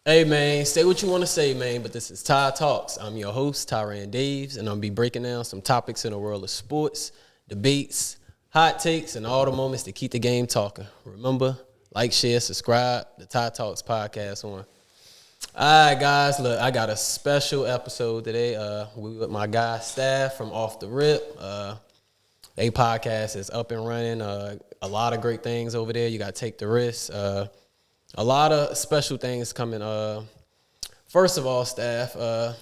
Hey, man, say what you want to say, man, but this is Ty Talks. I'm your host, Tyran Daves, and I'll be breaking down some topics in the world of sports, debates, hot takes, and all the moments that keep the game talking. Remember, like, share, subscribe, the Ty Talks podcast on. All right, guys, look, I got a special episode today. We with my guy, Staff from OffThaRip. They podcast is up and running. A lot of great things over there. You got to take the risk. A lot of special things coming. First of all, Staff, how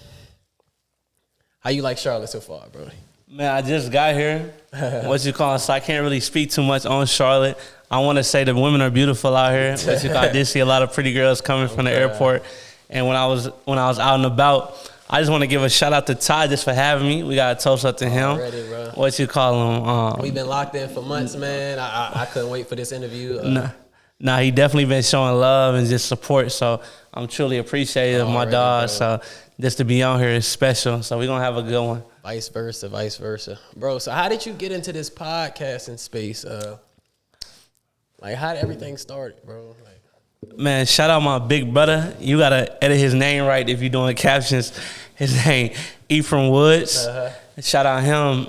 you like Charlotte so far, bro? Man, I just got here. So I can't really speak too much on Charlotte. I want to say the women are beautiful out here. I did see a lot of pretty girls coming from the airport. And when I was out and about, I just want to give a shout out to Ty just for having me. We got to toast up to him. Already, bro. We've been locked in for months, man. I couldn't wait for this interview. Nah, he definitely been showing love and just support. So I'm truly appreciative of my dog. Bro. So just to be on here is special. So we're going to have a good one. Vice versa. Bro, so how did you get into this podcasting space? How did everything start, bro? Man, shout out my big brother. You got to edit his name right if you're doing captions. His name, Ephraim Woods. Shout out him.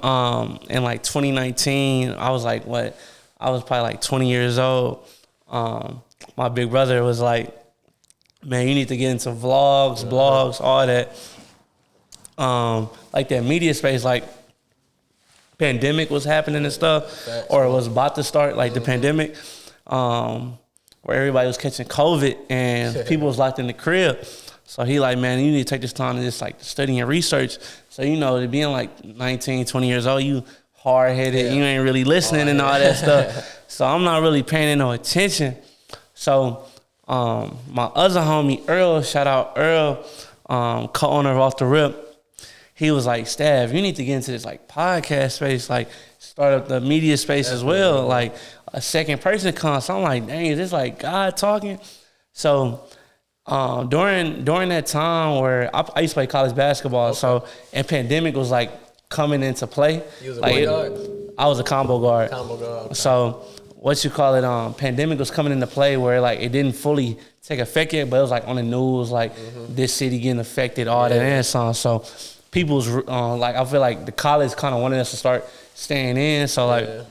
In 2019, I was probably 20 years old. My big brother was like, man, you need to get into vlogs, blogs, all that. That media space, pandemic was happening and stuff, or it was about to start, the pandemic, where everybody was catching COVID and people was locked in the crib. So he man, you need to take this time to just study and research. So, to being 19, 20 years old, you hard-headed, you ain't really listening and all that stuff. So I'm not really paying no attention. So my other homie, Earl, shout out Earl, co-owner of OffThaRip, he was like, Stav, you need to get into this podcast space, start up the media space as well. A second person comes. So I'm like, dang, is this God talking? So during that time where I used to play college basketball, and pandemic was coming into play. You was a point guard? I was a combo guard. Okay. So pandemic was coming into play where it didn't fully take effect yet, but it was on the news, this city getting affected, all that and so on. So people's I feel the college kind of wanted us to start staying in. So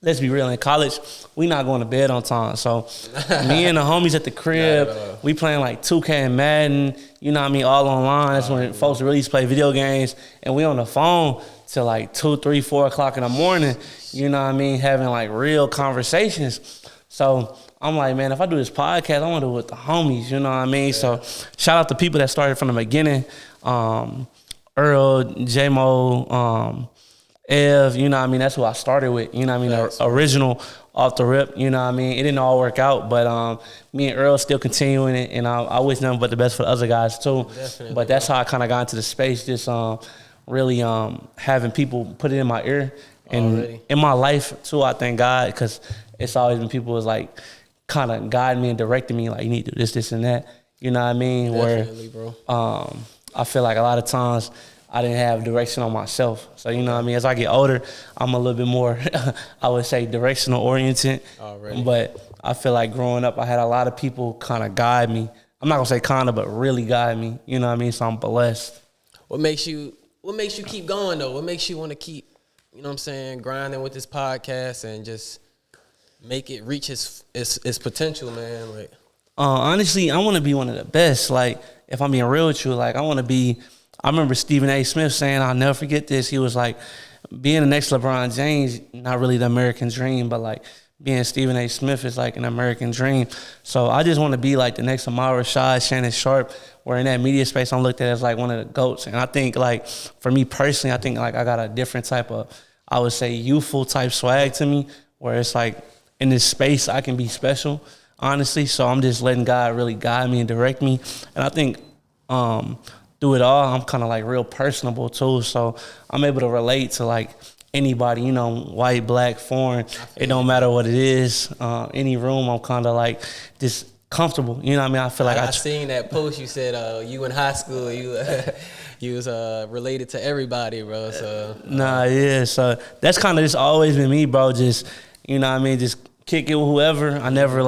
let's be real, in college, we not going to bed on time. So me and the homies at the crib, we playing 2K and Madden, all online. That's when folks really play video games. And we on the phone till 2, 3, 4 o'clock in the morning, having real conversations. So I'm man, if I do this podcast, I want to do it with the homies, So shout out to people that started from the beginning. Earl, J-Mo, Ev, that's who I started with, the original OffThaRip, It didn't all work out, but me and Earl still continuing it, and I wish nothing but the best for the other guys too. Definitely. But that's how I kind of got into the space, just really having people put it in my ear and in my life too. I thank God, because it's always been people was kind of guiding me and directing me, you need to do this, and that, Definitely, where bro. I feel a lot of times I didn't have direction on myself. So, as I get older, I'm a little bit more, I would say, directional oriented. Already. But I feel growing up, I had a lot of people kind of guide me. I'm not going to say kind of, but really guide me. So I'm blessed. What makes you keep going, though? What makes you want to keep, grinding with this podcast and just make it reach its potential, man? Honestly, I want to be one of the best. If I'm being real with you, I want to be... I remember Stephen A. Smith saying, I'll never forget this. He was being the next LeBron James, not really the American dream, but being Stephen A. Smith is an American dream. So I just want to be the next Ahmad Rashad, Shannon Sharp, where in that media space I'm looked at as one of the GOATs. And I think for me personally, I think I got a different type of, I would say, youthful type swag to me, where it's in this space I can be special, honestly. So I'm just letting God really guide me and direct me. And I think through it all, I'm kind of real personable too. So I'm able to relate to anybody, white, black, foreign. It don't matter what it is. Any room, I'm kind of just comfortable. I feel I seen that post. You said you in high school, you was related to everybody, bro. So So that's kind of just always been me, bro. Just just kick it with whoever. I never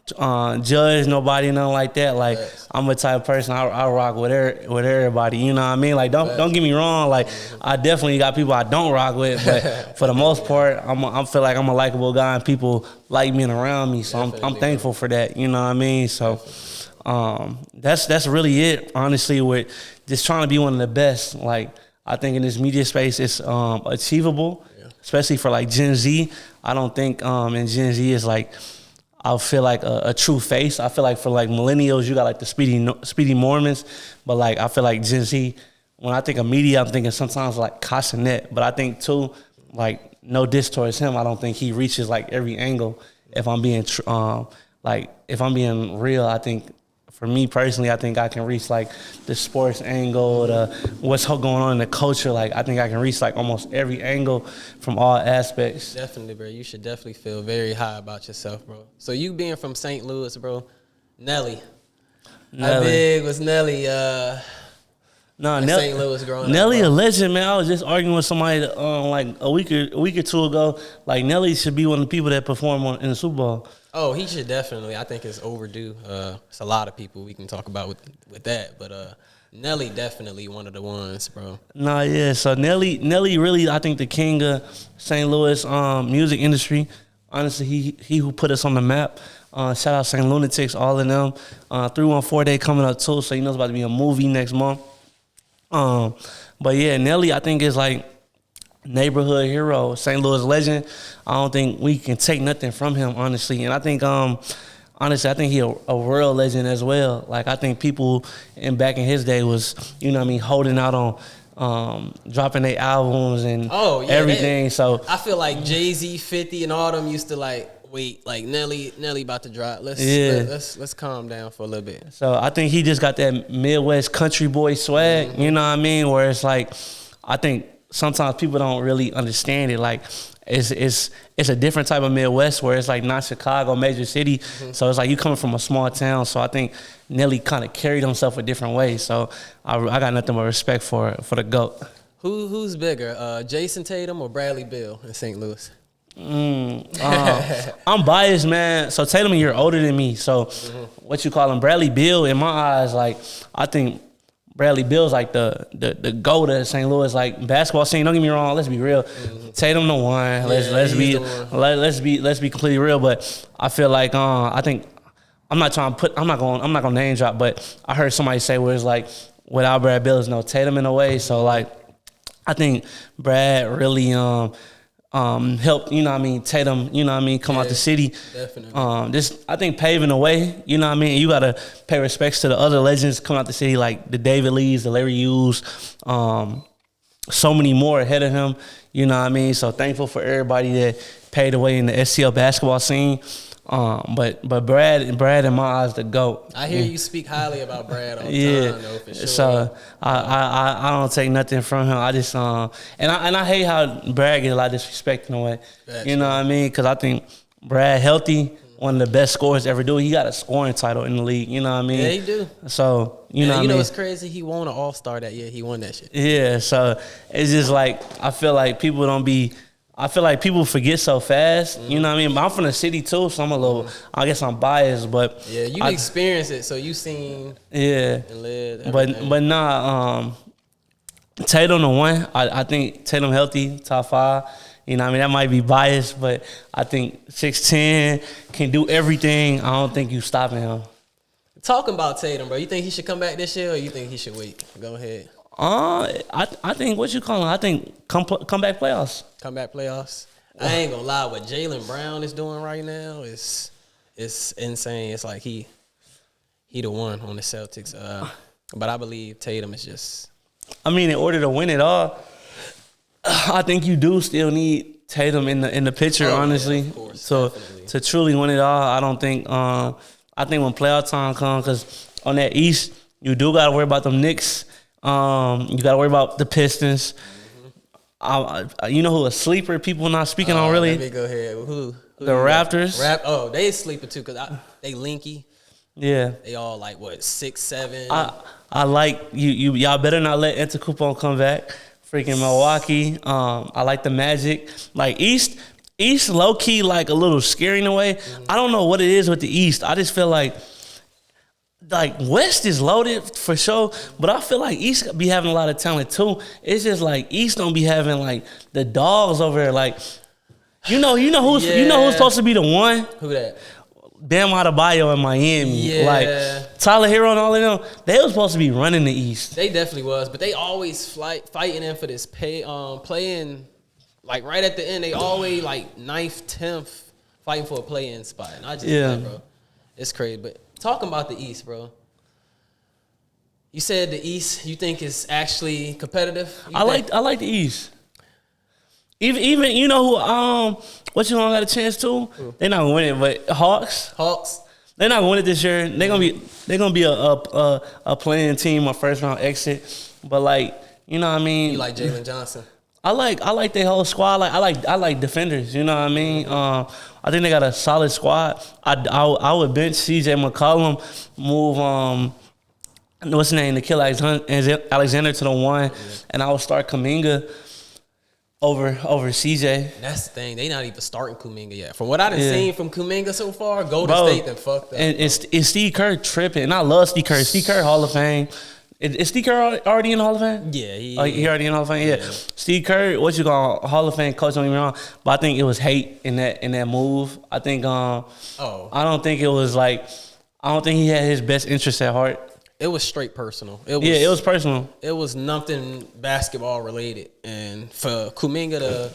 judge nobody, nothing like that. Like I'm a type of person I rock with everybody. You know what I mean? Like don't get me wrong. Like I definitely got people I don't rock with, but for the most part, I feel like I'm a likable guy and people like being around me. So I'm thankful for that. You know what I mean? So that's really it. Honestly, with just trying to be one of the best. Like I think in this media space, it's achievable, especially for like Gen Z. I don't think in Gen Z is like. I feel like a true face. I feel like for like millennials, you got like the Speedy Mormons, but like I feel like Gen Z. When I think of media, I'm thinking sometimes like Castanet, but I think too, like no diss towards him. I don't think he reaches like every angle. If I'm being if I'm being real, I think for me personally, I think I can reach like the sports angle, the what's going on in the culture. Like I think I can reach like almost every angle from all aspects. Definitely, bro. You should definitely feel very high about yourself, bro. So you being from St. Louis, bro, Nelly. How big was Nelly? St. Louis growing Nelly up, a legend, man. I was just arguing with somebody like a week or two ago. Like Nelly should be one of the people that perform in the Super Bowl. Oh, he should definitely. I think it's overdue. It's a lot of people we can talk about with that, but Nelly definitely one of the ones, bro. Nah, yeah. So Nelly really, I think the king of St. Louis music industry. Honestly, he who put us on the map. Shout out St. Lunatics, all of them. 314 Day coming up too, so you know it's about to be a movie next month. But yeah, Nelly, I think is like neighborhood hero, St. Louis legend. I don't think we can take nothing from him, honestly. And I think, honestly, I think he a world legend as well. Like I think people back in his day was, you know what I mean, holding out on dropping their albums and everything. So I feel like Jay-Z, 50, and all them used to like wait, like Nelly about to drop. Let's calm down for a little bit. So I think he just got that Midwest country boy swag. You know what I mean? Where it's like, I think sometimes people don't really understand it. Like it's a different type of Midwest where it's like not Chicago, major city. So it's like you coming from a small town. So I think Nelly kind of carried himself a different way. So I got nothing but respect for the GOAT. Who's bigger, Jason Tatum or Bradley Beal in St. Louis? I'm biased, man. So Tatum a year older than me. So what you call him, Bradley Beal? In my eyes, like I think Bradley Beal's like the GOAT of St. Louis, like basketball scene. Don't get me wrong. Let's be real. Tatum the one. Let's be completely real. But I feel like I think I'm not gonna name drop. But I heard somebody say where it's like without Brad Beal, there's no Tatum in a way. So like I think Brad really helped, you know what I mean, Tatum, you know what I mean, come out the city. Definitely. Just I think paving the way, you know what I mean? You gotta pay respects to the other legends coming out the city, like the David Lees, the Larry Hughes, so many more ahead of him, you know what I mean? So thankful for everybody that paved the way in the STL basketball scene. But Brad in my eyes the GOAT. I hear you speak highly about Brad all the time, though, for sure. So I don't take nothing from him. I just and I hate how Brad gets a lot of disrespect in a way. You know what I mean? Because I think Brad healthy, one of the best scorers ever do. He got a scoring title in the league. You know what I mean? Yeah, he do. So you know what I mean? It's crazy. He won an All-Star that year. He won that shit. Yeah. So it's just like I feel like people forget so fast. You know what I mean? But I'm from the city too, so I'm a little. I guess I'm biased, but yeah, you experienced it, so you seen. Yeah. And lived. But nah. Tatum the one. I think Tatum healthy, top 5. You know what I mean? That might be biased, but I think 6'10", can do everything. I don't think you stopping him. Talking about Tatum, bro, you think he should come back this year, or you think he should wait? Go ahead. I think what you call him? I think comeback playoffs. Comeback playoffs. I ain't gonna lie. What Jaylen Brown is doing right now is insane. It's like he the one on the Celtics. But I believe Tatum is just. I mean, in order to win it all, I think you do still need Tatum in the picture. Honestly, yeah, of course, so definitely. To truly win it all, I don't think. I think when playoff time comes, because on that East, you do gotta worry about them Knicks. You gotta worry about the Pistons. You know who a sleeper people not speaking on really? Let me go ahead. Who the Raptors. They sleeper too because they linky. Yeah. They all like what 6'7". I like y'all better not let Antetokounmpo come back. Freaking Milwaukee. I like the Magic. Like East East low key like a little scary in a way. I don't know what it is with the East. I just feel like West is loaded for sure, but I feel like East be having a lot of talent too. It's just like East don't be having like the dogs over there. Like you know who's supposed to be the one? Who that? Bam Adebayo in Miami. Yeah. Like Tyler Hero and all of them, they was supposed to be running the East. They definitely was, but they always fighting in for this playing like right at the end. They always like 9th, 10th fighting for a play-in spot. And I just like, bro, it's crazy. But talking about the East, bro. You said the East you think is actually competitive? I like the East. Even you know who what you don't got a chance to? They're not gonna win it, but Hawks. They're not gonna win it this year. They're gonna be a playing team, a first round exit. But like, you know what I mean? You like Jalen Johnson? I like their whole squad. I like defenders. You know what I mean? I think they got a solid squad. I would bench CJ McCollum, move what's his name, Nikhil Alexander to the 1, and I would start Kuminga over CJ. That's the thing. They not even starting Kuminga yet. From what I done seen from Kuminga so far, Golden State done fucked up. And Steve Kerr tripping. And I love Steve Kerr. Steve Kerr Hall of Fame. Is Steve Kerr already in the Hall of Fame? Yeah, he already in the Hall of Fame. Yeah, Steve Kerr, what you call Hall of Fame coach? Don't get me wrong, but I think it was hate in that move. I think I don't think it was like I don't think he had his best interest at heart. It was straight personal. It was personal. It was nothing basketball related, and for Kuminga to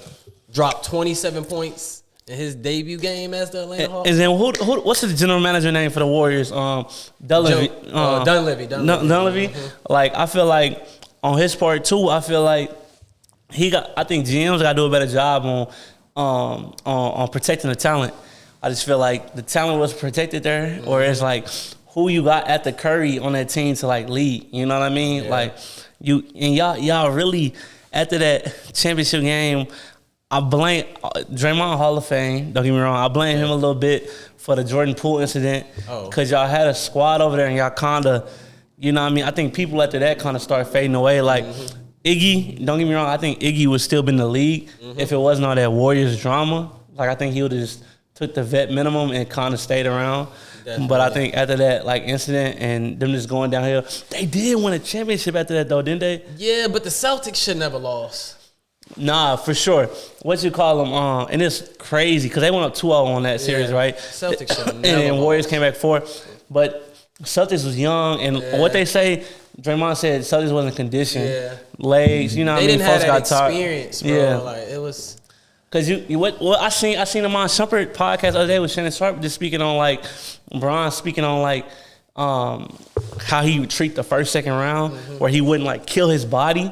drop 27 points in his debut game as the Atlanta Hawks. And then what's the general manager name for the Warriors? Dunleavy. Dunleavy. Mm-hmm. Like I feel like on his part too, I feel like I think GMs got to do a better job on protecting the talent. I just feel like the talent was protected there, or it's like who you got at the Curry on that team to like lead. You know what I mean? Yeah. Like y'all really after that championship game. I blame Draymond Hall of Fame. Don't get me wrong. I blame him a little bit for the Jordan Poole incident because y'all had a squad over there and y'all kind of, you know what I mean? I think people after that kind of start fading away. Like Iggy, don't get me wrong. I think Iggy would still be in the league if it wasn't all that Warriors drama. Like I think he would have just took the vet minimum and kind of stayed around. Definitely. But I think after that like incident and them just going downhill, they did win a championship after that though, didn't they? Yeah, but the Celtics should never lost. Nah, for sure. What you call them? And it's crazy because they went up 2-0 on that series, right? Celtics should and then Warriors came back 4. But Celtics was young, and what they say, Draymond said Celtics wasn't conditioned. Yeah. Legs, you know what I mean? They didn't have that experience, bro. Yeah. Like, it was... Because what I seen them on Shumpert podcast the other day with Shannon Sharp just speaking on, like, Bron speaking on, like, how he would treat the first, second round, where he wouldn't like kill his body,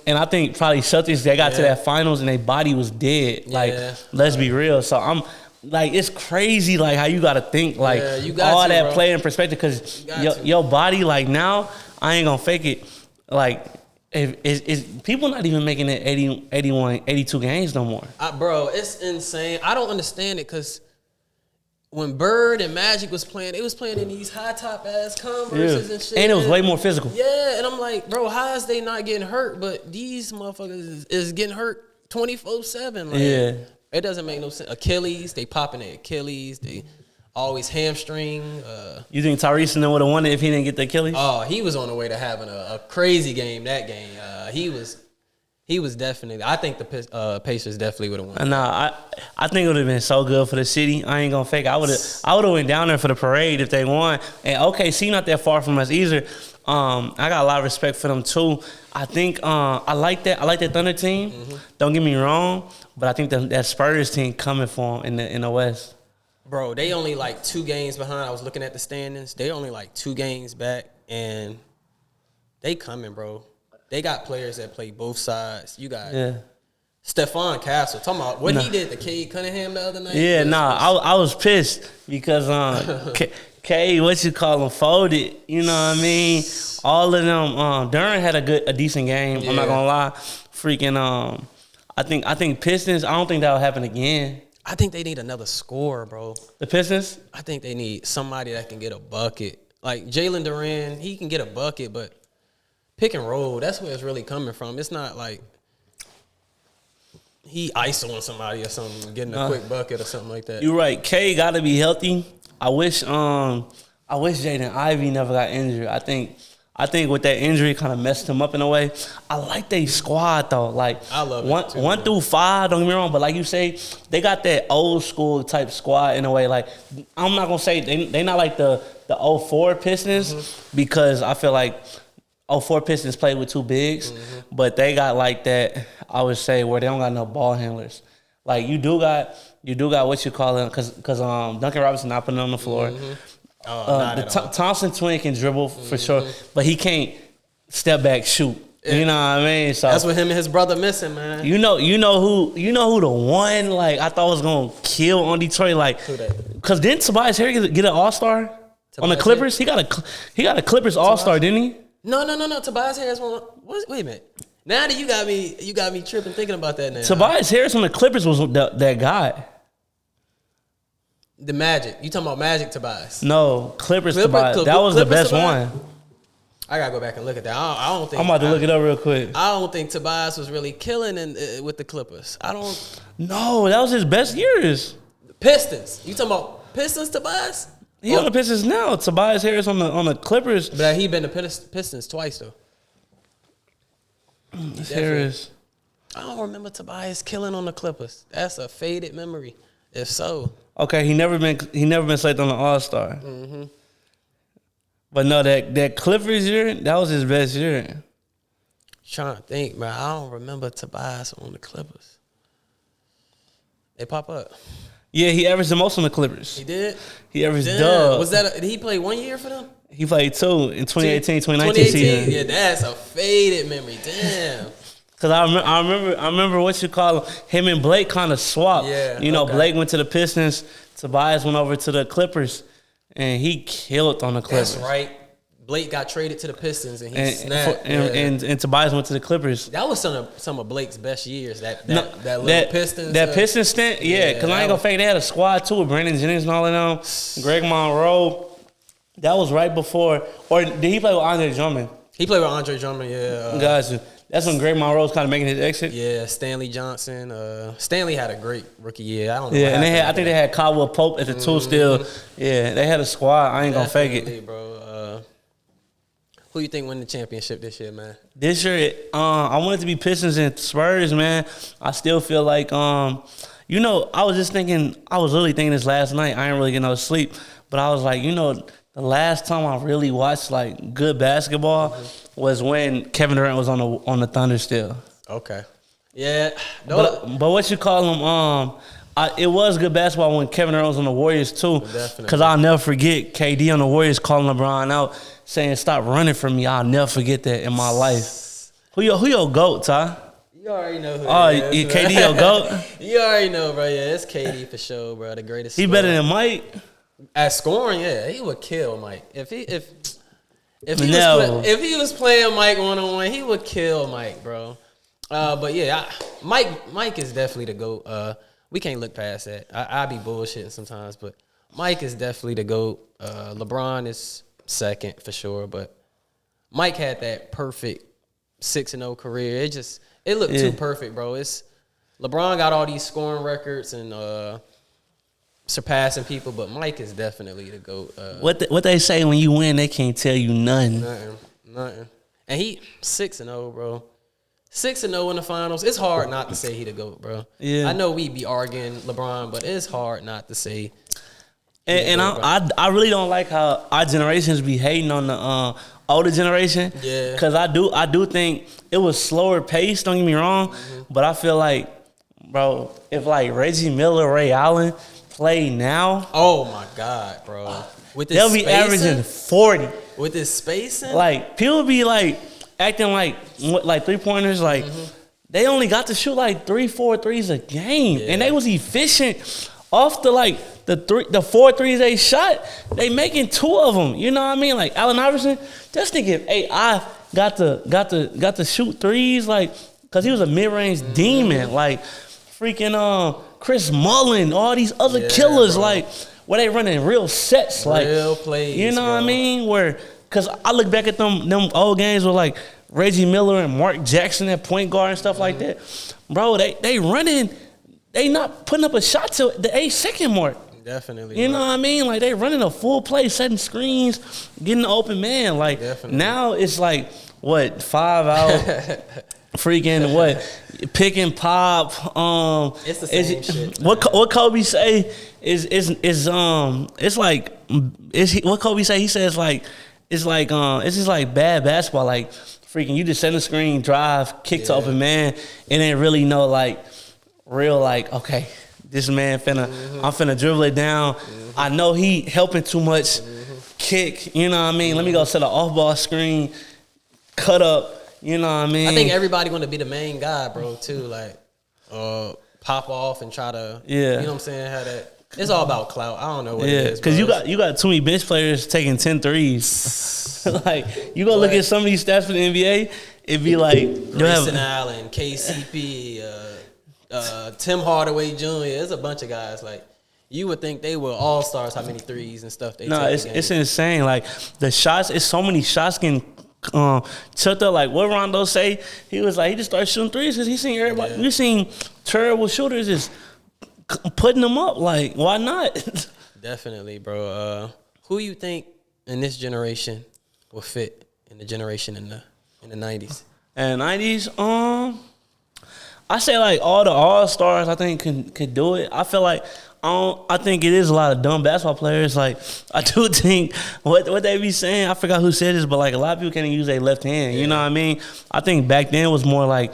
and I think probably Celtics they got to that finals and their body was dead. Like, let's be real. So I'm like, it's crazy like how you got to think like all that play in perspective because your body like now I ain't gonna fake it. Like if people not even making it 80, 81, 82 games no more. Bro, it's insane. I don't understand it because. When Bird and Magic was playing, they was playing in these high top ass Converses and shit. And it was way more physical. Yeah, and I'm like, bro, how is they not getting hurt? But these motherfuckers is getting hurt 24/7. Like, it doesn't make no sense. Achilles, they popping their Achilles. They always hamstring. You think Tyrese would have won it if he didn't get the Achilles? Oh, he was on the way to having a crazy game that game. He was definitely. I think the Pacers definitely would have won. Nah, I think it would have been so good for the city. I ain't gonna fake. I would have went down there for the parade if they won. And OKC not that far from us either. I got a lot of respect for them too. I think I like that. I like that Thunder team. Don't get me wrong, but I think that Spurs team coming for them in the West. Bro, they only like 2 games behind. I was looking at the standings. They only like 2 games back, and they coming, bro. They got players that play both sides. You got Stephon Castle. Talking about what he did to Cade Cunningham the other night. Yeah, I was pissed because Cade, what you call him, folded. You know what I mean? All of them. Durant had a decent game. Yeah. I'm not gonna lie. Freaking. I think Pistons. I don't think that'll happen again. I think they need another scorer, bro. The Pistons. I think they need somebody that can get a bucket. Like Jalen Duran, he can get a bucket, but. Pick and roll, that's where it's really coming from. It's not like he isoing somebody or something, getting a quick bucket or something like that. You're right. K got to be healthy. I wish Jaden Ivey never got injured. I think with that injury kind of messed him up in a way. I like they squad though. Like I love one, it too, 1 through 5, don't get me wrong, but like you say, they got that old school type squad in a way. Like I'm not gonna say they not like the 04 Pistons because I feel like 04 Pistons played with 2 bigs, but they got like that, I would say, where they don't got no ball handlers. Like you do got what you call them because Duncan Robinson not putting it on the floor. Thompson twin can dribble for sure, but he can't step back shoot. You know what I mean? So that's what him and his brother missing, man. You know who the one like I thought was gonna kill on Detroit, like because didn't Tobias Harris get an All-Star on the Clippers? He got a Clippers All-Star, didn't he? No. Tobias Harris won. Wait a minute. Now that you got me tripping thinking about that now. Tobias Harris on the Clippers was that guy. The Magic. You talking about Magic Tobias? No, Clippers Tobias. That was the best one. I gotta go back and look at that. I don't think I'm about to look it up real quick. I don't think Tobias was really killing with the Clippers. No, that was his best years. Pistons. You talking about Pistons Tobias? He on the Pistons now. Tobias Harris on the Clippers. But he been the Pistons twice though. Harris. I don't remember Tobias killing on the Clippers. That's a faded memory. If so. Okay, he never been selected on the All-Star. But no, that Clippers year, that was his best year. Trying to think, man. I don't remember Tobias on the Clippers. They pop up. Yeah, he averaged the most on the Clippers. He did? He averaged dub. Did he play 1 year for them? He played 2 in 2018, 2019 season. Yeah, that's a faded memory. Damn. Cause I remember what you call him and Blake kind of swapped. Yeah, Blake went to the Pistons, Tobias went over to the Clippers, and he killed on the Clippers. That's right. Blake got traded to the Pistons and he snapped. And Tobias went to the Clippers. That was some of Blake's best years. That little Pistons. That Pistons stint, yeah. Because I ain't gonna fake, they had a squad too with Brandon Jennings and all of them. Greg Monroe. That was right before. Or did he play with Andre Drummond? He played with Andre Drummond, yeah. Gotcha. That's when Greg Monroe was kind of making his exit. Yeah, Stanley Johnson. Stanley had a great rookie year. I don't know. Yeah, and I think they had Caldwell Pope at the 2 still. Yeah, they had a squad. I ain't gonna fake it, bro. Who you think win the championship this year, man? This year, I want it to be Pistons and Spurs, man. I still feel like, I was literally thinking this last night. I ain't really getting no sleep, but I was like, the last time I really watched like good basketball was when Kevin Durant was on the Thunder still. Okay. Yeah. But what you call him? It was good basketball when Kevin Durant was on the Warriors too. Definitely. Because I'll never forget KD on the Warriors calling LeBron out, saying "Stop running from me." I'll never forget that in my life. Who your GOAT, Ty? You already know who. KD your GOAT. You already know, bro. Yeah, it's KD for sure, bro. The greatest. He better than Mike. At scoring, yeah, he would kill Mike. If he was playing Mike 1-on-1, he would kill Mike, bro. But yeah, Mike is definitely the GOAT. We can't look past that. I be bullshitting sometimes, but Mike is definitely the GOAT. LeBron is second for sure, but Mike had that perfect 6-0 career. It looked too perfect, bro. LeBron got all these scoring records and surpassing people, but Mike is definitely the GOAT. What they say when you win, they can't tell you nothing. Nothing. And he 6-0, bro. 6-0 in the finals. It's hard not to say he the GOAT, bro. Yeah. I know we be arguing LeBron, but it's hard not to say. And I really don't like how our generations be hating on the older generation. Yeah. Because I do think it was slower paced. Don't get me wrong, but I feel like, bro, if like Reggie Miller, Ray Allen play now, oh my God, bro, with this they'll be averaging 40 with this spacing. Like people be like acting like 3-pointers, like they only got to shoot like 3-4 threes a game, and they was efficient off the 4 threes they shot. They making 2 of them. You know what I mean? Like Allen Iverson, just think if AI got to shoot threes, like because he was a mid-range demon, like freaking Chris Mullin, all these other killers, bro. Like where they running real sets, like real plays. You know what I mean? Where because I look back at them old games with like Reggie Miller and Mark Jackson at point guard and stuff like that. Bro, they running. They not putting up a shot till the 8-second mark. Definitely. You know what I mean? Like, they running a full play, setting screens, getting the open man. Like, now it's like, what, 5 out, freaking, what, pick and pop. It's the same shit. What Kobe say it's like, what Kobe say? He says, like, it's just like bad basketball. Like, freaking, you just send a screen, drive, kick to open man, and then really know, like, real, like, okay, this man I'm finna dribble it down. I know he helping too much. Kick, you know what I mean? Let me go set an off-ball screen, cut up, you know what I mean? I think everybody want to be the main guy, bro, too. Like, pop off and try to, you know what I'm saying? Have that. It's all about clout. I don't know what it is. Because you got too many bench players taking 10 threes. Like, you go look at some of these stats for the NBA, it'd be like Grayson Allen, KCP, Tim Hardaway Jr. There's a bunch of guys. Like, you would think they were all stars. How many threes and stuff they take? It's insane. Like, the shots, it's so many shots getting chucked up. Like, what Rondo say? He was like, he just started shooting threes because he seen everybody. You seen terrible shooters just putting them up. Like, why not? Definitely, bro. Who you think in this generation will fit in the generation in the 90s? In the 90s, I say, like, all the all-stars, I think, could do it. I feel like I think it is a lot of dumb basketball players. Like, I do think what they be saying, I forgot who said this, but, like, a lot of people can't use their left hand. You know what I mean? I think back then was more like,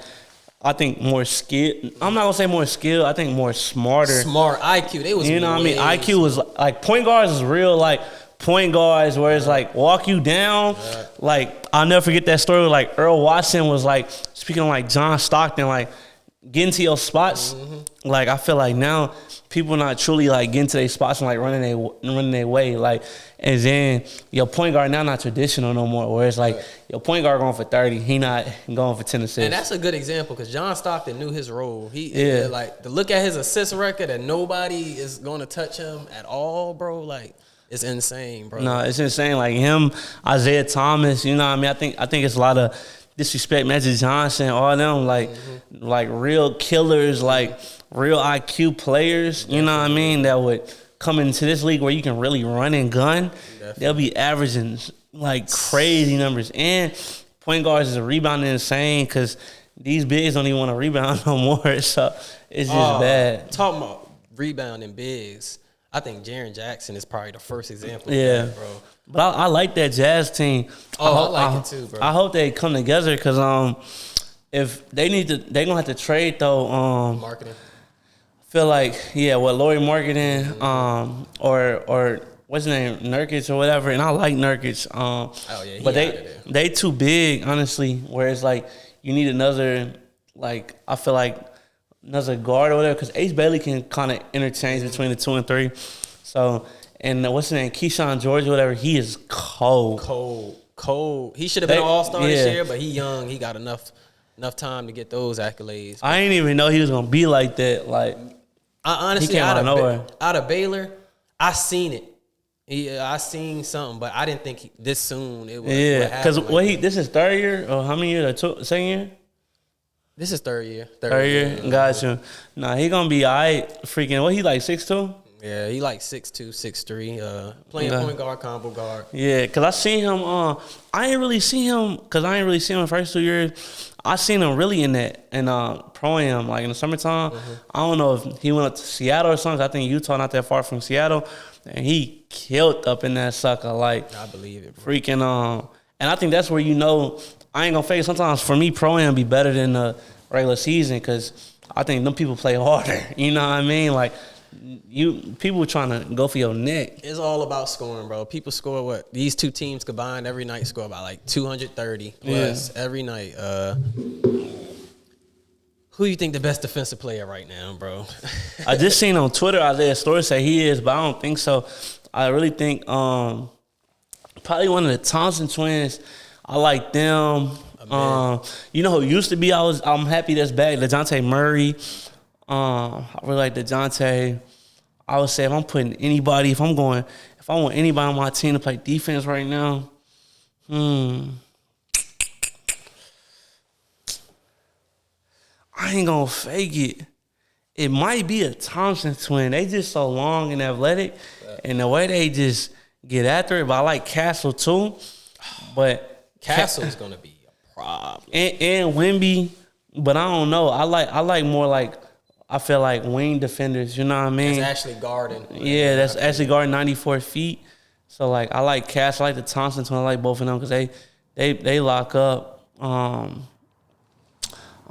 I think more skill. I'm not gonna say more skill. I think more smarter. Smart IQ. They was, you know what I mean? IQ was like, point guards is real, like, point guards where it's like walk you down. Yeah. Like, I'll never forget that story. Like, Earl Watson was like speaking like John Stockton, like, getting to your spots. Like, I feel like now people not truly like getting to their spots and like running their way. Like, and then your point guard now not traditional no more. Where it's like your point guard going for 30, he not going for 10 assists. And that's a good example because John Stockton knew his role. Like, to look at his assist record and nobody is going to touch him at all, bro. Like, it's insane, bro. No, it's insane. Like him, Isaiah Thomas. You know what I mean? I think it's a lot of disrespect. Magic Johnson, all them, like real killers, like real IQ players, you know what I mean, that would come into this league where you can really run and gun. Definitely. They'll be averaging like crazy numbers. And point guards is rebounding insane because these bigs don't even want to rebound no more. So it's just bad. Talking about rebounding bigs, I think Jaren Jackson is probably the first example of that, bro. But I like that Jazz team. I like it too, bro. I hope they come together because if they need to, they gonna have to trade though. Marketing. I feel like Laurie Marketing, or what's his name, Nurkic or whatever. And I like Nurkic. But they too big, honestly. Where it's like you need another, like, I feel like another guard or whatever, because Ace Bailey can kind of interchange between the 2 and 3. So, and what's his name, Keyshawn George or whatever, he is cold. He should have been an all-star this year, but he young. He got enough time to get those accolades. I didn't even know he was going to be like that. Like, I honestly, out of Baylor, I seen it. I seen something, but I didn't think this soon it was. Yeah, because this is third year, or how many years? Second year? This is third year. Third year? Gotcha. Nah, he gonna be all right. Freaking, what, he like 6'2"? Yeah, he like 6'2", 6'3", playing point guard, combo guard. Yeah, because I seen him, I ain't really see him, because I ain't really see him the first 2 years. I seen him really in Pro-Am, like in the summertime. I don't know if he went up to Seattle or something. I think Utah not that far from Seattle. And he killed up in that sucker. Like, I believe it, bro. Freaking, and I think that's where I ain't gonna fake it. Sometimes for me, Pro-Am be better than the regular season because I think them people play harder. You know what I mean? Like, people trying to go for your neck. It's all about scoring, bro. People score what? These two teams combined every night score about like 230 plus every night. Who you think the best defensive player right now, bro? I just seen on Twitter Isaiah Stewart say he is, but I don't think so. I really think probably one of the Thompson twins. I like them. You know who used to be? I'm happy that's back. DeJounte Murray. I really like DeJounte. I would say if I want anybody on my team to play defense right now, I ain't gonna fake it. It might be a Thompson twin. They just so long and athletic, and the way they just get after it. But I like Castle too. But Castle's gonna be a problem. And Wemby, but I don't know. I like more like I feel like wing defenders. You know what I mean? That's actually guarding. Yeah, that's actually guarding 94 feet. So like I like Castle, I like the Thompson twin. I like both of them because they lock up. I'm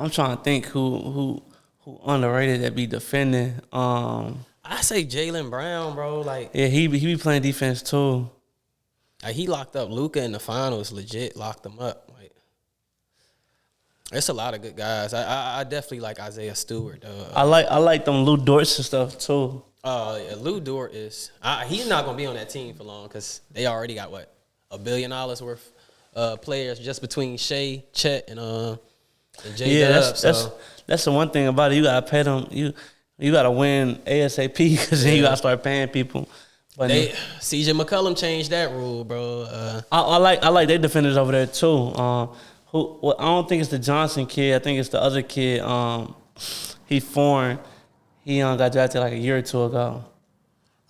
trying to think who underrated that be defending. I say Jaylen Brown, bro. Like, yeah, he be playing defense too. Like he locked up Luka in the finals. Legit locked them up. Like, it's a lot of good guys. I definitely like Isaiah Stewart. I like them Lou Dorts and stuff too. Yeah, Lou Dort is. He's not gonna be on that team for long because they already got what $1 billion worth players just between Shea, Chet, and J. Yeah, Dub. that's the one thing about it. You gotta pay them. You gotta win ASAP because then you gotta start paying people. But CJ McCollum changed that rule, bro. I like their defenders over there too. I don't think it's the Johnson kid. I think it's the other kid. He foreign. He got drafted like a year or two ago.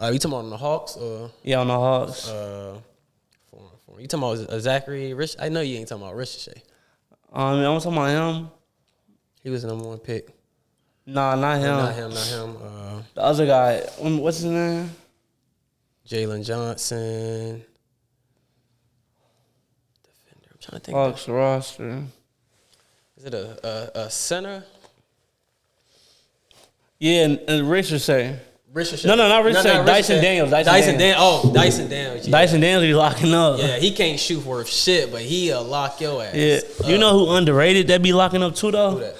You talking about on the Hawks? Yeah, on the Hawks. You talking about Zachary Rich? I know you ain't talking about Ricochet. I'm talking about him. He was the number one pick. Nah, not him. Not him. The other guy. What's his name? Jalen Johnson. Defender. I'm trying to think. Hawks roster. Is it a center? Yeah, and Ricochet. Ricochet. No, not Ricochet. No, Dyson Daniels. Dyson Daniels. Oh, Dyson Daniels. Yeah. Dyson Daniels be locking up. Yeah, he can't shoot worth shit, but he'll lock your ass. Yeah. You know who underrated that be locking up too though? Who that?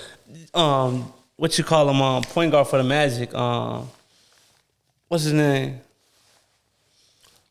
What you call him? Point guard for the Magic. What's his name?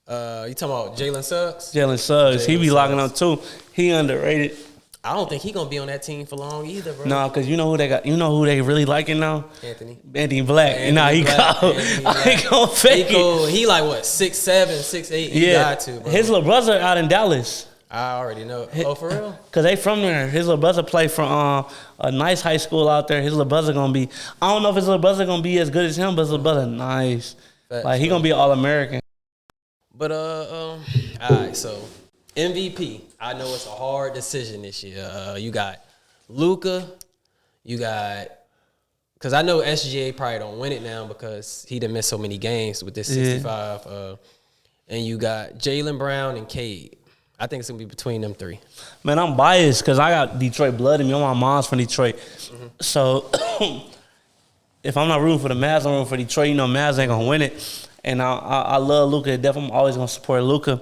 You talking about Jalen Suggs? Jalen Suggs. He be locking up too. He underrated. I don't think he gonna be on that team for long either, bro. Nah, cause you know who they got. You know who they really liking now? Anthony Black. He cold. I ain't gonna fake it. Cool. He like what 6'7", 6'8". He got to, bro. His little brother out in Dallas. I already know. Oh, for real? Cause they from there. His little brother play for a nice high school out there. His little brother gonna be. I don't know if his little brother gonna be as good as him, but his little brother nice. Facts, like he gonna be All American. But all right. So MVP. I know it's a hard decision this year. You got Luka. You got because I know SGA probably don't win it now because he done missed so many games with this 65. And you got Jaylen Brown and Cade. I think it's gonna be between them three. Man, I'm biased because I got Detroit blood in me. My mom's from Detroit, so if I'm not rooting for the Mavs, I'm rooting for Detroit. You know, Mavs ain't gonna win it, and I love Luka. Definitely, I'm always gonna support Luka.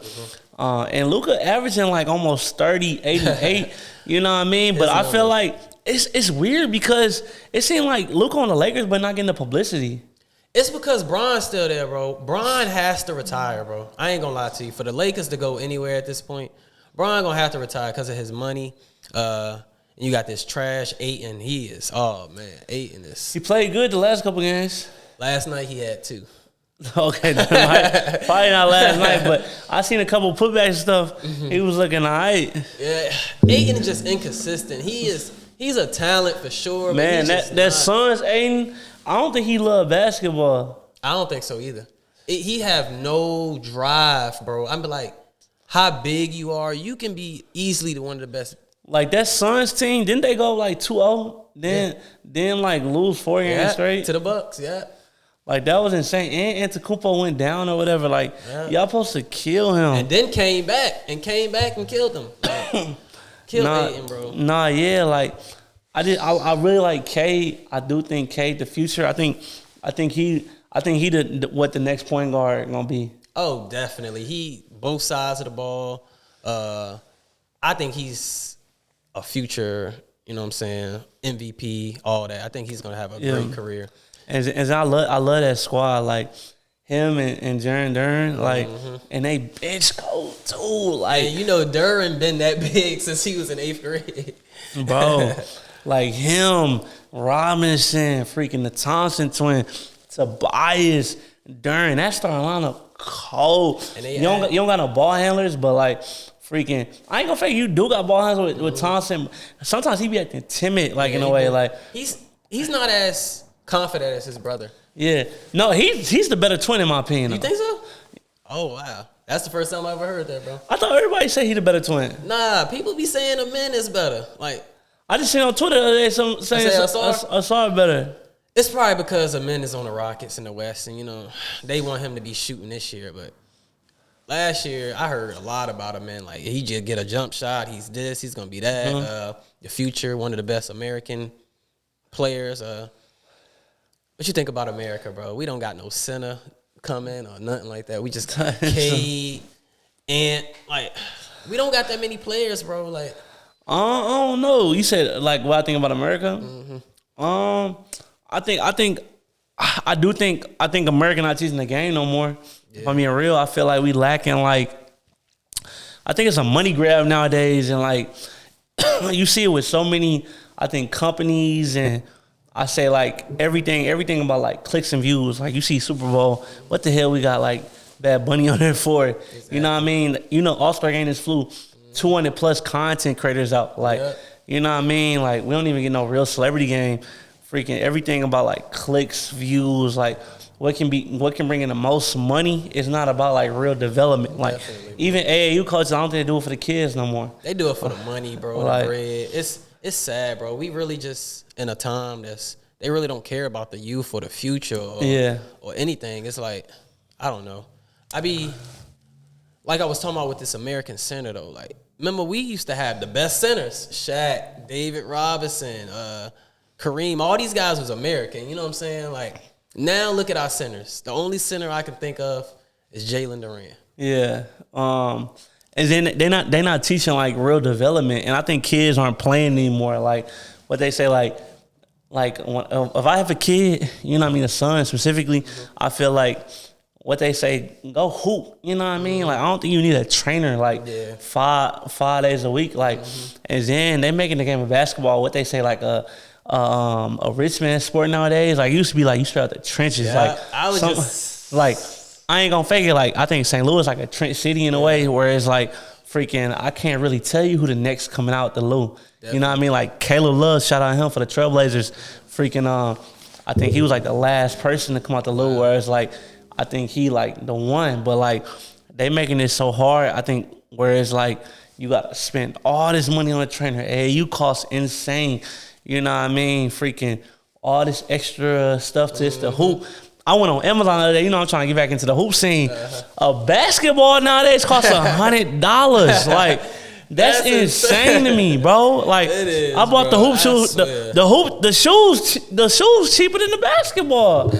And Luka averaging like almost 30, 88. You know what I mean? But I feel like it's weird because it seemed like Luka on the Lakers, but not getting the publicity. It's because Bron's still there, bro. Bron has to retire, bro. I ain't gonna lie to you. For the Lakers to go anywhere at this point, Bron gonna have to retire because of his money. And you got this trash Ayton. He is, Ayton is. He played good the last couple games. Last night he had 2. Okay, probably not last night, but I seen a couple putbacks and stuff. He was looking all right. Yeah, Ayton is just inconsistent. He's a talent for sure. Man, but that Suns Ayton, I don't think he love basketball. I don't think so either. He have no drive, bro. I'm like, how big you are, you can be easily one of the best. Like that Suns team, didn't they go like 2-0? Then like lose 4 games straight to the Bucks? Yeah. Like, that was insane. And Antetokounmpo went down or whatever. Like, y'all supposed to kill him. And then came back and killed him. Like, killed Ayton, bro. Nah, yeah, like, I really like Cade. I do think Cade the future. I think he what the next point guard gonna be. Oh, definitely. He both sides of the ball. I think he's a future, you know what I'm saying, MVP, all that. I think he's gonna have a great career. And I love that squad, like him and Jaren Duren, like, and they bench cold too, like. Yeah, you know, Duren been that big since he was in 8th grade, bro. Like him, Robinson, freaking the Thompson twin, Tobias, Duren. That starting lineup cold. And you don't got no ball handlers, but like. Freaking, I ain't gonna fake you do got ball handlers with Thompson. Sometimes he be acting timid, like in a way, like he's not as confident as his brother. Yeah. No, he's the better twin in my opinion. You think so? Oh, wow. That's the first time I ever heard that, bro. I thought everybody said he the better twin. Nah, people be saying Amen is better. Like, I just seen on Twitter the other day some saying Asar better. It's probably because Amen is on the Rockets in the West, and, you know, they want him to be shooting this year. But last year, I heard a lot about Amen. Like, he just get a jump shot. He's this. He's going to be that. The future, one of the best American players. What you think about America, bro? We don't got no center coming or nothing like that. We just Cade and like we don't got that many players, bro. Like I don't know. You said like what I think about America. I think America not teaching the game no more. Yeah. If I'm being real, I feel like we lacking like. I think it's a money grab nowadays, and like you see it with so many. I think companies and. I say like everything about like clicks and views. Like you see Super Bowl, what the hell we got like Bad Bunny on there for? Exactly. You know what I mean? You know, All-Star Game just flew 200 plus content creators out. Like, you know what I mean? Like we don't even get no real celebrity game. Freaking everything about like clicks, views, like what can bring in the most money is not about like real development. Like even AAU coaches, I don't think they do it for the kids no more. They do it for the money, bro. Like, the bread. It's sad, bro. We really just in a time they really don't care about the youth or the future or anything. It's like, I don't know. Like I was talking about with this American center though. Like, remember we used to have the best centers: Shaq, David Robinson, Kareem. All these guys was American. You know what I'm saying? Like now, look at our centers. The only center I can think of is Jalen Durant. Yeah. And then they're not teaching like real development, and I think kids aren't playing anymore. Like what they say, like if I have a kid, you know what I mean, a son specifically, I feel like what they say, go hoop. You know what I mean? Like I don't think you need a trainer like 5 days a week. Like, and then they making the game of basketball. What they say, like a rich man sport nowadays. Like it used to be like you straight out the trenches. Yeah, like I was just like. I ain't gonna fake it. Like I think St. Louis like a trench city in a way, where it's like freaking. I can't really tell you who the next coming out the Lou. Definitely. You know what I mean? Like Caleb Love, shout out him for the Trailblazers. Freaking. I think he was like the last person to come out the Lou. Whereas like I think he like the one, but like they making it so hard. I think whereas like you gotta spend all this money on a trainer. AAU costs insane. You know what I mean? Freaking all this extra stuff to the hoop. I went on Amazon the other day. You know, I'm trying to get back into the hoop scene. A basketball nowadays costs $100. Like, that's insane to me, bro. Like, I bought the hoop shoes. The shoes cheaper than the basketball.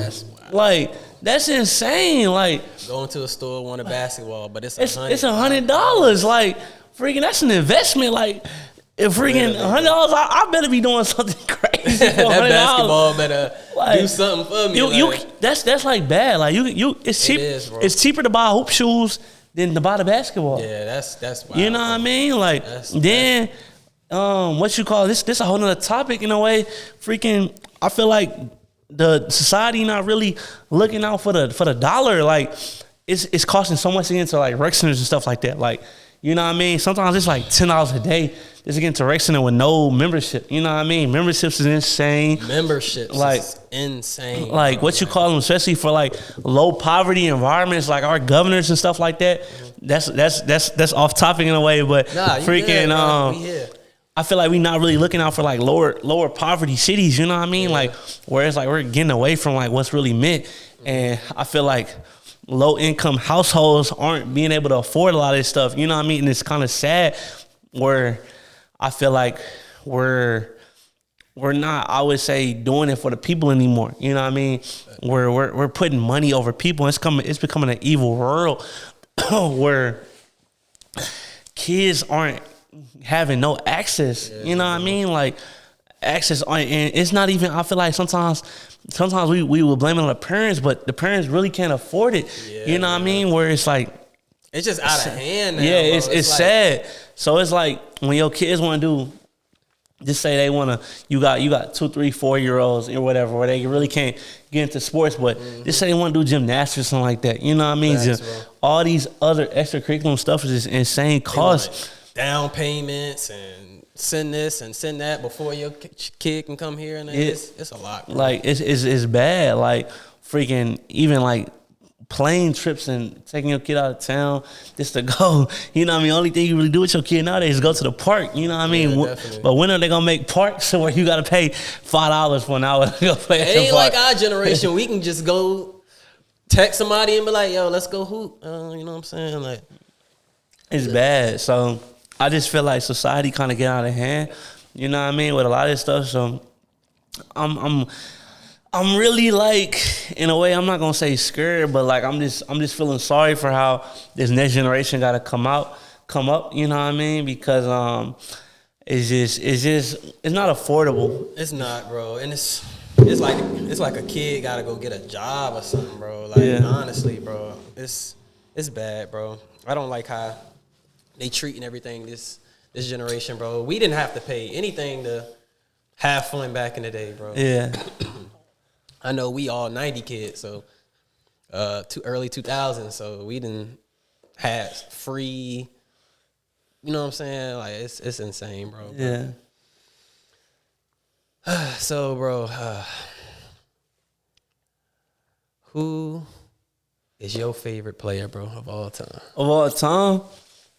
Like, that's insane. Like, going to a store, want a basketball, but it's $100. Like, freaking, that's an investment. Like. If freaking $100, I better be doing something crazy. That basketball better like, do something for me. That's like bad. Like it's cheap. It's cheaper to buy hoop shoes than to buy the basketball. Yeah, that's wild. You know what I mean? Like then, what you call this? This a whole nother topic in a way. Freaking, I feel like the society not really looking out for the dollar. Like it's costing so much to get into like rec centers and stuff like that. Like. You know what I mean? Sometimes it's like $10 a day just to get into rec center with no membership. You know what I mean? Memberships is insane. Memberships like, is insane. Like what you call them, especially for like low poverty environments, like our governors and stuff like that. That's off topic in a way, but freaking I feel like we not really looking out for like lower poverty cities. You know what I mean? Like where it's like we're getting away from like what's really meant, and I feel like. Low income households aren't being able to afford a lot of this stuff. You know what I mean? And it's kind of sad where I feel like we're not, I would say, doing it for the people anymore. You know what I mean? We're putting money over people. It's becoming an evil world where kids aren't having no access. You know what I mean? Like access, and it's not even. I feel like sometimes we will blame it on the parents, but the parents really can't afford it. You know what I mean? Where it's like it's just out of hand now. Yeah, it's like, sad. So it's like when your kids want to do, just say they want to. You got 2, 3, 4-year-olds or whatever, where they really can't get into sports, but just say they want to do gymnastics or something like that. You know what I mean? All these other extracurricular stuff is just insane cost. Like down payments and send this and send that before your kid can come here, and it's a lot, bro. Like it's bad. Like freaking even like plane trips and taking your kid out of town just to go. You know what I mean? Only thing you really do with your kid nowadays is go to the park. You know what I mean? Definitely. But when are they gonna make parks where you gotta pay $5 for an hour to go play at It your ain't park? like our generation. We can just go text somebody and be like, "Yo, let's go hoop." You know what I'm saying? Like, It's bad. So I just feel like society kind of get out of hand. You know what I mean? With a lot of this stuff. So I'm really like, in a way, I'm not gonna say scared, but like I'm just feeling sorry for how this next generation gotta come up. You know what I mean? Because it's not affordable. it's not, bro. And it's like a kid gotta go get a job or something, bro. Like honestly, bro, it's bad, bro. I don't like how they treating everything this generation, bro. We didn't have to pay anything to have fun back in the day, bro. Yeah. I know we all 90 kids, so early 2000s, so we didn't have free, you know what I'm saying? Like it's insane, bro. Yeah. So, bro, who is your favorite player, bro, of all time? Of all time?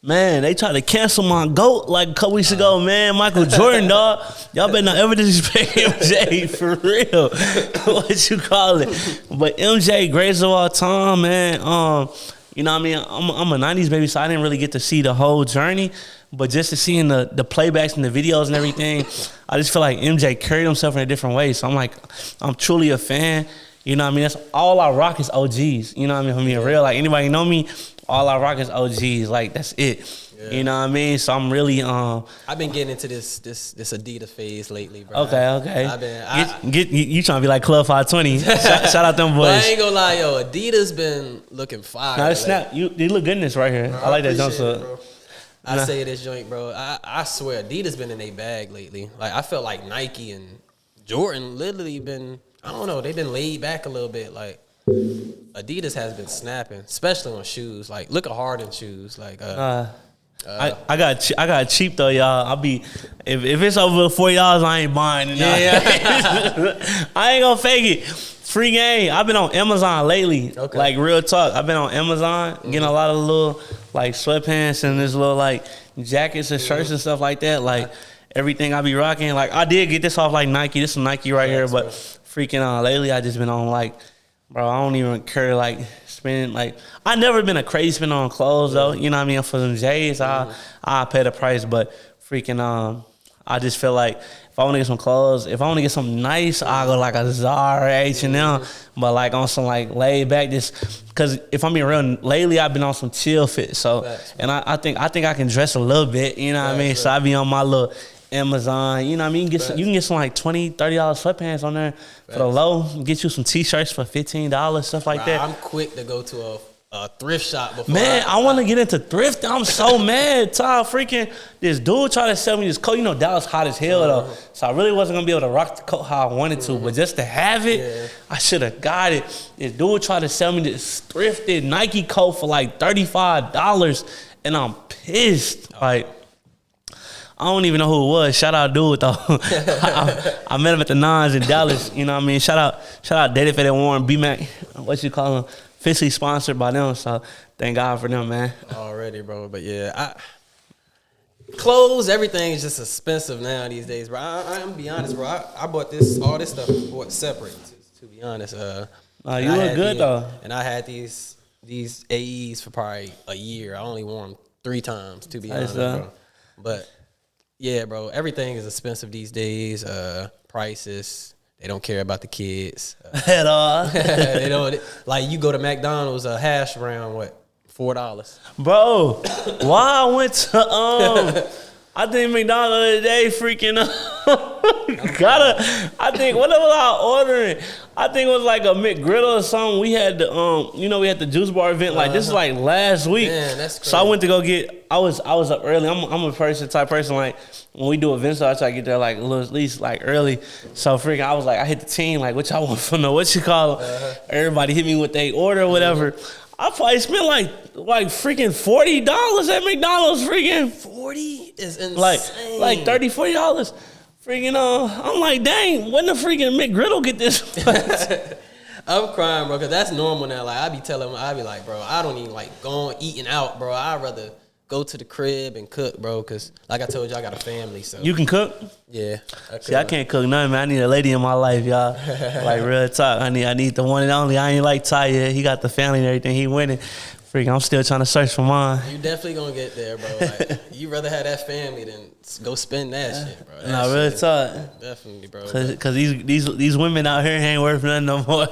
Man, they tried to cancel my GOAT like a couple weeks ago, man. Michael Jordan, dog. Y'all better not ever disrespect MJ, for real. What you call it? But MJ, greatest of all time, man. You know what I mean? I'm a 90s baby, so I didn't really get to see the whole journey. But just to seeing the playbacks and the videos and everything, I just feel like MJ carried himself in a different way. So I'm truly a fan. You know what I mean? That's all I rock is OGs. You know what I mean? For me, real. Like, anybody know me, all I rock is OGs. Like, that's it. Yeah. You know what I mean? So I'm really I've been getting into this Adidas phase lately, bro. Okay. You trying to be like Club 520. shout out them boys. But I ain't gonna lie, yo, Adidas been looking fire. Nah, snap. You look good in this right here. Bro, I like that jumpsuit, bro. I say this joint, bro. I swear Adidas been in their bag lately. Like, I felt like Nike and Jordan literally been, I don't know, they've been laid back a little bit. Like, Adidas has been snapping, especially on shoes. Like, look at Harden shoes. Like, I got cheap though, y'all. I'll be if it's over $40, I ain't buying it. Yeah. I ain't gonna fake it. Free game. I've been on Amazon lately. Okay. Like, real talk. I've been on Amazon getting a lot of little like sweatpants and this little like jackets and shirts and stuff like that. Like, everything I be rocking. Like, I did get this off like Nike. This is Nike right here, but freaking lately I just been on like, bro, I don't even care like spending like, I never been a crazy spender on clothes though. You know what I mean? For them J's, I pay the price, but freaking I just feel like if I want to get some clothes, if I want to get something nice, I'll go like a Zara, H&M, but like on some like laid back, just because if I'm being real, lately I've been on some chill fit. So, and I think I can dress a little bit, you know what I mean? So I be on my little Amazon, you know what I mean? You can get some like $20, $30 sweatpants on there for the low. Get you some t-shirts for $15, stuff like that. I'm quick to go to a thrift shop before. Man, I want to get into thrift. I'm so mad. Ty, freaking, this dude tried to sell me this coat. You know, Dallas hot as hell though. So I really wasn't going to be able to rock the coat how I wanted to. But just to have it, I should have got it. This dude tried to sell me this thrifted Nike coat for like $35. And I'm pissed. Like, I don't even know who it was. Shout out dude though. I met him at the Nines in Dallas. You know what I mean? Shout out Daddy Fed and Warren B-Mac. What you call him? Officially sponsored by them. So thank God for them, man. Already, bro. But yeah, clothes, everything is just expensive now these days, bro. I'm gonna be honest, bro. I bought all this stuff bought separate. To be honest, you look good though. And I had these AEs for probably a year. I only wore them 3 times, to be honest, bro. But yeah, bro, everything is expensive these days. Prices, they don't care about the kids at all. They don't. Like, you go to McDonald's, a hash brown, what, $4? Bro, why I went to I think McDonald's the other day freaking I think what was I ordering? I think it was like a McGriddle or something. We had the we had the juice bar event. Like, this is like last week. Man, that's crazy. So I went to go get. I was up early. I'm a type person like, when we do events, I try to get there like at least like early. So freaking, I was like, I hit the team like, what y'all want from the what you call it? Everybody hit me with their order or whatever. I probably spent like freaking $40 at McDonald's. Freaking 40 is insane. Like $30, $40. Freaking I'm like, dang, when the freaking McGriddle get this? I'm crying, bro, because that's normal now. Like, I be like, bro, I don't even like going eating out, bro. I'd rather go to the crib and cook, bro, because like I told you, I got a family. So you can cook? Yeah. See, I can't cook nothing, man. I need a lady in my life, y'all. Like, real talk. I need the one and only. I ain't like Ty yet. He got the family and everything. He winning. Freaking, I'm still trying to search for mine. You definitely gonna get there, bro. Like, you rather have that family than go spend that shit, bro. That nah, real talk. Definitely, bro. Cause these women out here ain't worth nothing no more.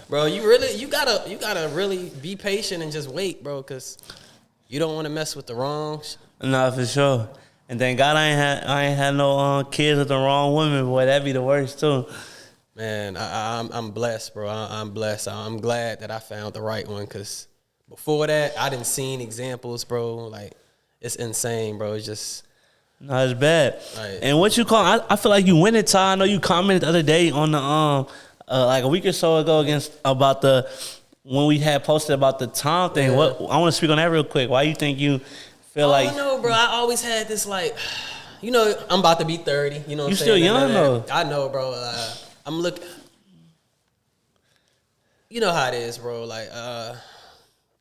Bro, you gotta really be patient and just wait, bro, cause you don't want to mess with the wrongs. Nah, for sure. And thank God I ain't had no kids with the wrong women, boy. That'd be the worst too. Man, I'm blessed, bro. I'm blessed. I'm glad that I found the right one, cause before that I didn't see any examples, bro. Like, it's insane, bro. It's just. No, it's bad. Right. And what you call? I feel like you winning, Ty. I know you commented the other day on the like a week or so ago about when we had posted about the Tom thing. Yeah. What I want to speak on that real quick. Why you think you feel like? I don't know, bro. I always had this like, you know, I'm about to be 30. You know, what You I'm still saying? young though. I know, bro. I'm looking. You know how it is, bro. Like,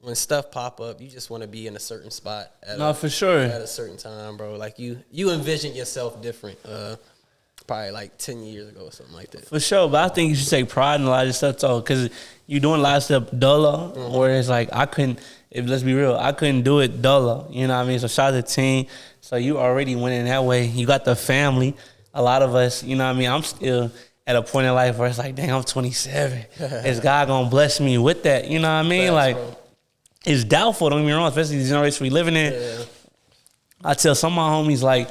when stuff pop up, you just want to be in a certain spot. For sure. At a certain time, bro. Like, you envision yourself different. Probably like 10 years ago or something like that. For sure, but I think you should take pride in a lot of stuff though, because you're doing a lot of stuff dolo, where it's like let's be real, I couldn't do it dolo. You know what I mean? So shout out to the team. So you already winning that way. You got the family. A lot of us, you know what I mean? I'm still at a point in life where it's like, dang, I'm 27. Is God gonna bless me with that? You know what I mean? Thanks, like, bro. It's doubtful, don't get me wrong, especially the generation we living in. Yeah. I tell some of my homies, like,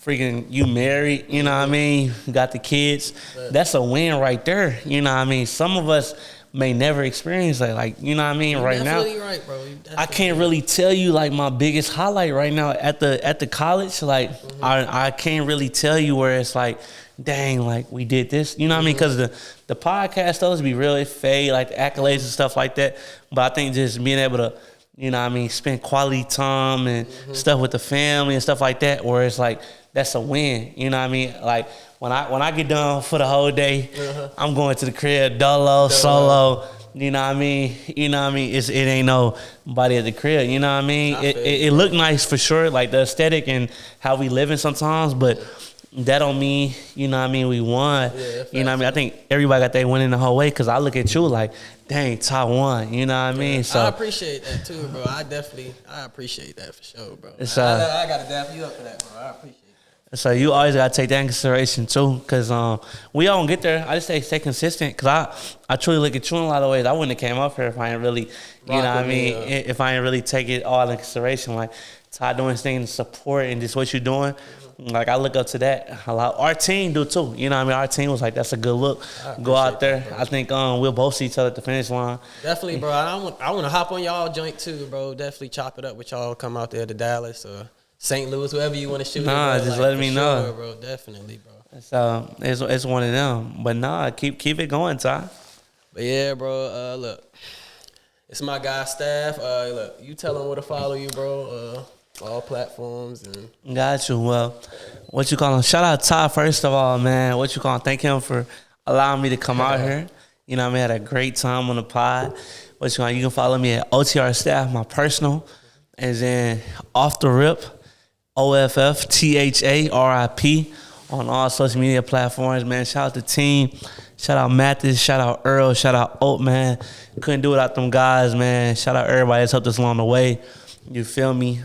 freaking, you married, you know what I mean? You got the kids. That's a win right there, you know what I mean? Some of us may never experience that, like, you know what I mean? Right now, Right, bro. I can't really tell you, like, my biggest highlight right now at the college. Like, I can't really tell you where it's like, dang, like, we did this. You know what I mean? Because the podcast, those be real, it fade, like, the accolades and stuff like that. But I think just being able to, you know what I mean, spend quality time and stuff with the family and stuff like that, where it's like, that's a win. You know what I mean? Like, when I get done for the whole day, I'm going to the crib, dolo, solo. You know what I mean? You know what I mean? It ain't nobody at the crib. You know what I mean? It look nice for sure, like the aesthetic and how we living sometimes, but that don't mean, you know what I mean, we won. You know what I mean? I think everybody got their winning the whole way, because I look at you like, dang, Ty won. You know what I mean? So I appreciate that too, bro. I appreciate that for sure, bro. It's, I got to dap you up for that, bro. I appreciate that. So you always gotta take that in consideration too, because we all don't get there. I just stay consistent, because I truly look at you in a lot of ways. I wouldn't have came up here if I ain't really, you know what I mean, if I ain't really take it all in consideration. Like, Ty doing this thing to support and just what you're doing. Like, I look up to that a lot. Our team do too. You know what I mean? Our team was like, that's a good look. Go out there. That, I think we'll both see each other at the finish line. Definitely, bro. I want to hop on y'all joint too, bro. Definitely chop it up with y'all. Come out there to Dallas or St. Louis, whoever you want to shoot. Nah, just let me know, bro. Definitely, bro. So it's one of them. But nah, keep it going, Ty. But yeah, bro. Look, it's my guy Staff. Look, you tell them where to follow you, bro. All platforms and. Got you. Well, what you call him? Shout out Ty first of all, man. What you call him? Thank him for allowing me to come out here. You know what I mean? I had a great time on the pod. What you call him? You can follow me at OTRSTAFF, my personal, and then OffThaRip. OffTharip on all social media platforms, man. Shout out the team. Shout out Mathis. Shout out Earl. Shout out Oat, man. Couldn't do it without them guys, man. Shout out everybody that's helped us along the way. You feel me?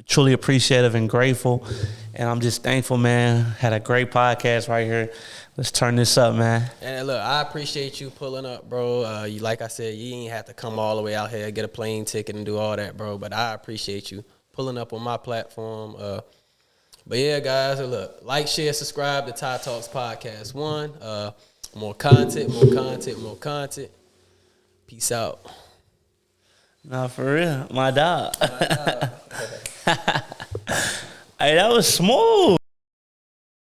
Truly appreciative and grateful. And I'm just thankful, man. Had a great podcast right here. Let's turn this up, man. And look, I appreciate you pulling up, bro. You, like I said, you ain't have to come all the way out here, get a plane ticket and do all that, bro. But I appreciate you pulling up on my platform. But yeah, guys, look, like, share, subscribe to Ty Talks Podcast 1. More content. Peace out. Nah, for real. My dog. Hey, that was smooth.